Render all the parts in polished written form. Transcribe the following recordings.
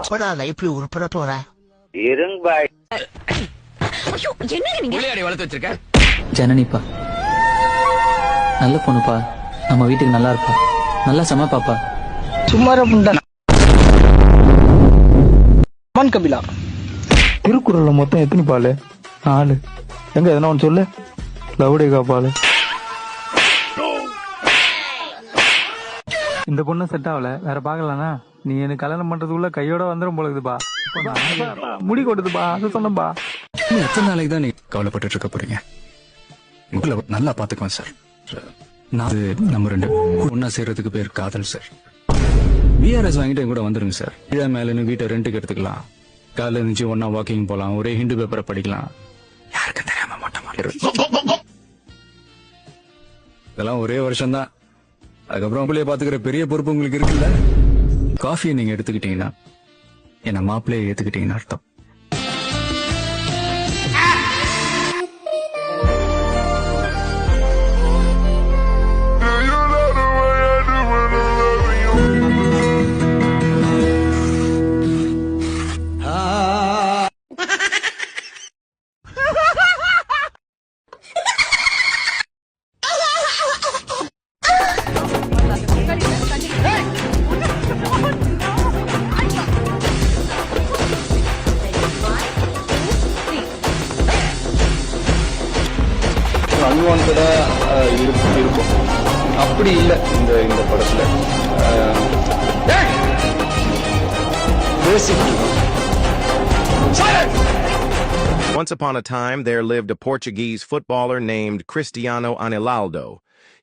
எப்படா இப்படி உருப்பட போற? இருங்க பாய். ஐயோ என்னங்க நீங்க புள்ளையாடி வளர்த்து வச்சிருக்க? ஜனனிப்பா நல்ல பொண்ணுப்பா, நம்ம வீட்டுக்கு நல்லா இருப்பா, நல்லா சமைப்பாப்பா. சும்மாரா புண்டா. மன் கபிலா திருக்குறள்ல மொத்தம் எத்தனை பாலு? 4. எங்க எதனா ஒன்று சொல்லு. லவுடேகா பாலு. இந்த பொண்ணு செட் ஆகல, வேற பாக்கலானா? நீ எனக்கு கல்யாணம் பண்றதுக்குள்ள கையோட வந்துடும் போலக்குதுப்பா. முடி கொடுத்துப்பா, அதை சொன்னப்பா. எத்தனை நாளைக்கு தான் நீ கவலைப்பட்டு இருக்க போறீங்க? உங்களை நல்லா பாத்துக்குவேன் சார். நான் நம்ம 2 ஒன்னா சேர்றதுக்கு பேர் காதல் சார். விஆர்எஸ் வாங்கிட்டு கூட வந்துருங்க சார். கீழே மேலன்னு வீட்டை ரெண்டுக்கு எடுத்துக்கலாம். காலைல இருந்துச்சு ஒன்னா வாக்கிங் போலாம், ஒரே ஹிந்து பேப்பரை படிக்கலாம். யாருக்கும் தெரியாம மொட்டை மாட்டிடுறோம். இதெல்லாம் ஒரே வருஷம் தான். அதுக்கப்புறம் உங்களையே பாத்துக்கிற பெரிய பொறுப்பு உங்களுக்கு இருக்குல்ல. காஃபியை நீங்க எடுத்துக்கிட்டீங்கன்னா என்ன மாப்பிள்ளையை ஏத்துக்கிட்டீங்கன்னு அர்த்தம். அன்வான்டா இருக்கும். அப்படி இல்லை இந்த படத்துல. Once upon a time, there lived a Portuguese footballer named Cristiano Ronaldo.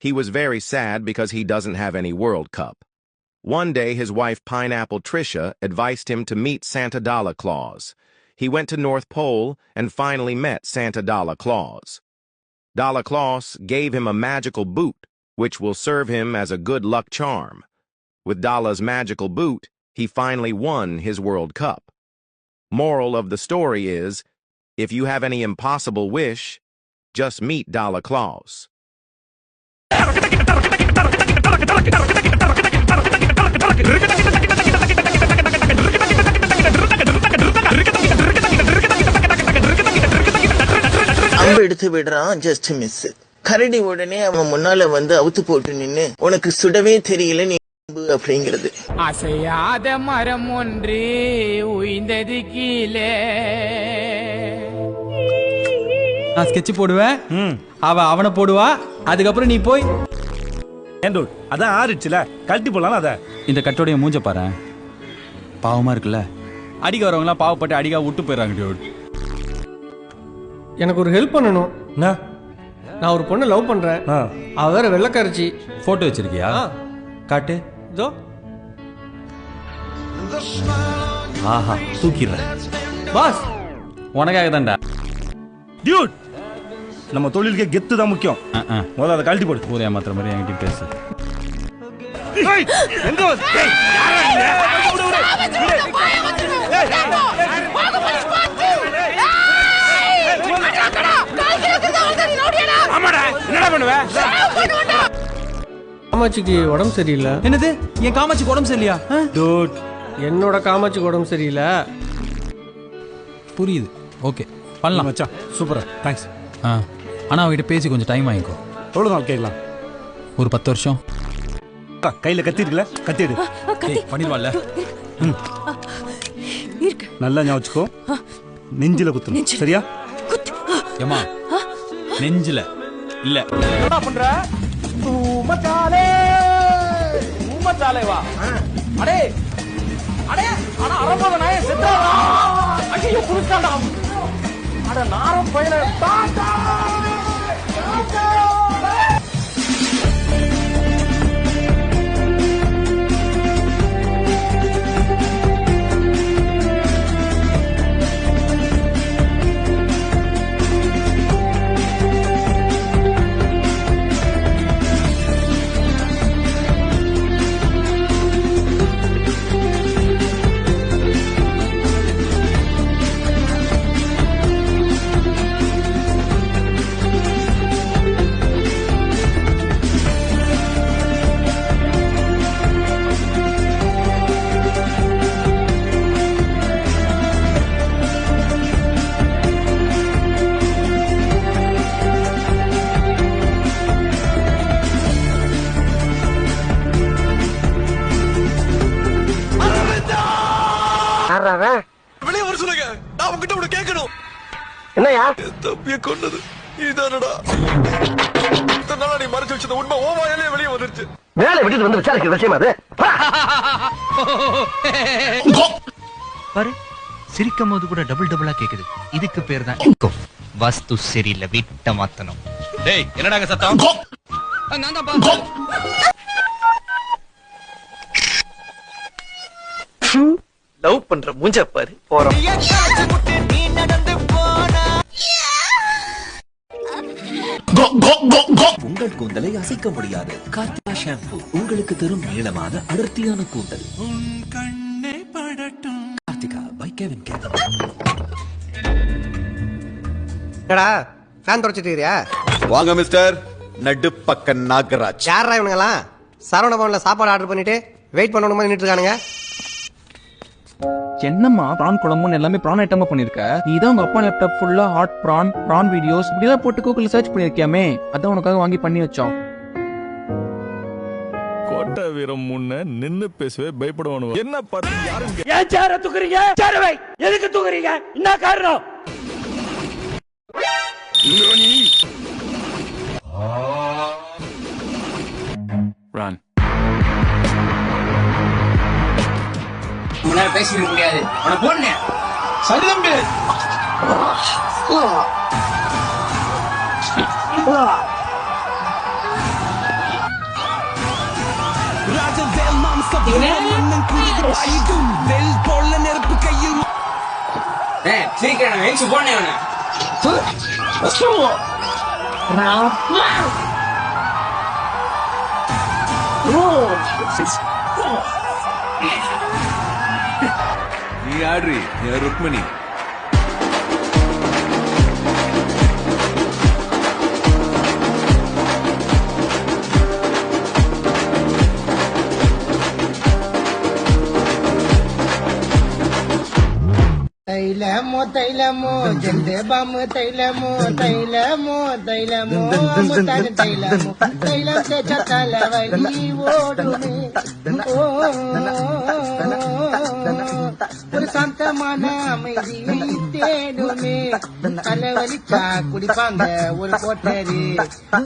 He was very sad because he doesn't have any World Cup. One day, his wife Pineapple Trisha advised him to meet Santa Claus. He went to North Pole and finally met Santa Claus. Claus gave him a magical boot, which will serve him as a good luck charm. With Dala's magical boot, he finally won his World Cup. Moral of the story is, if you have any impossible wish, just meet Claus. அம்பு எடுத்து விடுறான், just miss. கரடி உடனே அவன் முன்னால வந்து அவுத்து போட்டு நின்னு, உனக்கு சுடவே தெரியல நீ அப்படிங்கிறது. அசையாத மரம் ஒன்று உயிர்ந்தது கீழே. நான் ஸ்கெட்ச் போடுவேன், அவனை போடுவா, அதுக்கப்புறம் நீ போய் அதான் ஆறிடுச்சுல, கழட்டி போடலாம். அத இந்த கட்டோடைய மூஞ்ச பாரு, பாவமா இருக்குல்ல. அடிக்க வரவங்களாம் பாவப்பட்டு அடிக்கா விட்டு போயிடறாங்க. எனக்கு ஒரு ஹெல்ப் பண்ணணும். நான் ஒரு பொண்ணை லவ் பண்றேன். அவ வேற வெள்ளக்காரச்சி. போட்டோ வச்சிருக்கியா? காட்டு. இதோ. ஆஹா, தூக்கிடுறேன் பாஸ். உனக்காக தான்டா. டியூட், நம்ம தொழிலுக்கே கெத்து தான் முக்கியம். முதல்ல அதை கழட்டி போடு. ஊரே மாத்திர மாதிரி என்கிட்ட பேசு. காமாட்சிக்கு உடம்பு சரியில்லை. என்னது? என் காமாட்சிக்கு உடம்பு சரியில்லையா? என்னோட காமாட்சிக்கு உடம்பு சரியில்லை. புரியுது. ஓகே, பண்ணலாம் மச்சான். சூப்பரா, தேங்க்ஸ். ஆனா அவகிட்ட பேசி கொஞ்சம் டைம் ஆகிக்கும். எவ்வளவு நாள் கேட்கலாம்? ஒரு 10 வருஷம். கையில கத்தி இருக்குல்ல, கத்தி எடு. பண்ணிடுவாள்ல. நல்லா ஞாபகம் வச்சுக்கோ, நெஞ்சில குத்தணும், சரியா? ஏமா, நெஞ்சில இல்ல. என்ன பண்ற? ஊமச்சாலே வா. அடே அடே, ஆனா அரம்போத நாயே செத்தாடா. ஐயோ புடிச்சாடா. அட நாரம் பையல தாத்தா. அவன்? வெளியே வர சொல்லுங்க, நான் உங்ககிட்ட ஒண்ணு கேட்கணும். என்னையா? தம்பியை கொண்டது இதானடா. இத்தனை நாளா நீ மறைச்சு வச்சது உண்மை ஓ வாயாலே வெளியே வந்துருச்சு. வேலை விட்டுட்டு வந்து விசாரிக்கிற விஷயம் அது. பாரு, சிரிக்கும் போது கூட டபுள் டபுளா கேக்குது. இதுக்கு பேர் தான் வாஸ்து சரியில்லை, வீட்டை மாத்தணும். டேய் என்னடாங்க சத்தம்? நான் தான் லவ் பண்ற மூஞ்ச பாரு. போறோம். உங்கள் கூந்தலை அசைக்க முடியாது. கார்த்திகா ஷாம்பு உங்களுக்கு தரும் நீளமான அடர்த்தியான கூந்தல். Karthika by CavinKare. என்னடா ஃபேன் தொடச்சிட்டு இருக்கியா? வாங்க மிஸ்டர் நடுப்பக்க நாகராஜ். யாரா இவனுங்கலாம்? சரவண பவன்ல சாப்பாடு ஆர்டர் பண்ணிட்டு வெயிட் பண்ணணும் மாதிரி நின்னுட்டு இருக்கானுங்க. என்னம்மா பிரான் குழம்புன்னு எல்லாமே பிரான் ஐட்டமா பண்ணிருக்க? நீ தான் உங்க அப்பா லேப்டாப் ஃபுல்லா ஹாட் பிரான் வீடியோஸ் இப்படிதான் போட்டு கூகுள்ல சர்ச் பண்ணிருக்கியாமே, அதான் உனக்காக வாங்கி பண்ணி வச்சோம். கோட்டை வீரம் முன்ன நின்னு பேசவே பயப்படுவானு. என்ன பார்த்து யாரும் ஏன் சேர தூக்குறீங்க? சேர வை. எதுக்கு தூக்குறீங்க? என்ன காரணம்? ரன். முன்னாடி பேசிக்க முடியாது. உன போன சரி தம்பி. சீக்கிரம் எழுச்சி போனே அவனை. நீ ஆட்ரி ருக்மணி. தைலமோ தைலமோ ஜெண்டே பாமு தைலமோ தைலமோ தைலமோ முத்தான தைலமோ தைலம் தேச்ச தலைவலி ஓடுமே. ஒரு சாந்தமான அமைதியை தேடுமே. தலைவலிச்சா குடிப்பாங்க ஒரு போட்டரு.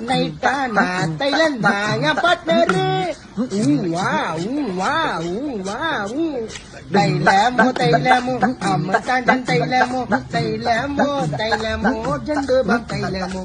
நைட்டானா தைலந்தா என் பாட்னரு. தைலமோ தைலமோ அம்ம தைலமோ தைலமோ தைலமோ ஜண்டு தைலமோ